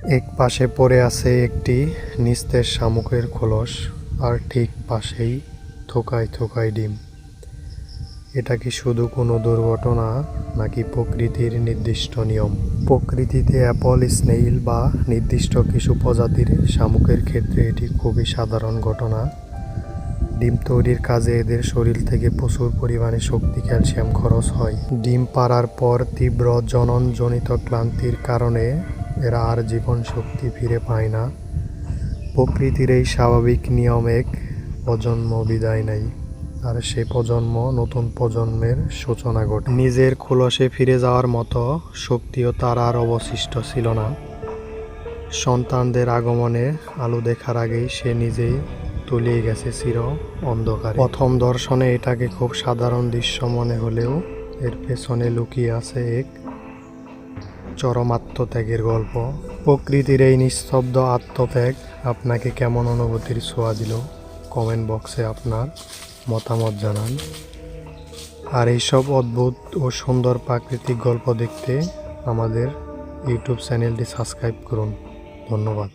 এক পাশে পড়ে আছে একটি নিস্তেজ শামুকের খোলস, আর ঠিক পাশেই থোকায় থোকায় ডিম। এটা কি শুধু কোনো দুর্ঘটনা, নাকি প্রকৃতির নির্দিষ্ট নিয়ম? প্রকৃতিতে অ্যাপল স্নেইল বা নির্দিষ্ট কিছু প্রজাতির শামুকের ক্ষেত্রে এটি খুবই সাধারণ ঘটনা। ডিম তৈরির কাজে এদের শরীর থেকে প্রচুর পরিমাণে শক্তি, ক্যালসিয়াম খরচ হয়। ডিম পাড়ার পর তীব্র জননজনিত ক্লান্তির কারণে এরা আর জীবন শক্তি ফিরে পায় না। প্রকৃতির এই স্বাভাবিক নিয়ম এক প্রজন্ম বিদায় নেয়, আর সে প্রজন্ম নতুন প্রজন্মের সূচনা ঘটে। নিজের খোলসে ফিরে যাওয়ার মতো শক্তিও তার আর অবশিষ্ট ছিল না। সন্তানদের আগমনে আলো দেখার আগেই সে নিজেই তলিয়ে গেছে চির অন্ধকারে। প্রথম দর্শনে এটাকে খুব সাধারণ দৃশ্য মনে হলেও এর পেছনে লুকিয়ে আছে এক চরম আত্মত্যাগের গল্প। প্রকৃতির এই নিস্তব্ধ আত্মত্যাগ আপনাকে কেমন অনুভূতির ছোঁয়া দিল? কমেন্ট বক্সে আপনার মতামত জানান। আর এইসব অদ্ভুত ও সুন্দর প্রাকৃতিক গল্প দেখতে আমাদের ইউটিউব চ্যানেলটি সাবস্ক্রাইব করুন। ধন্যবাদ।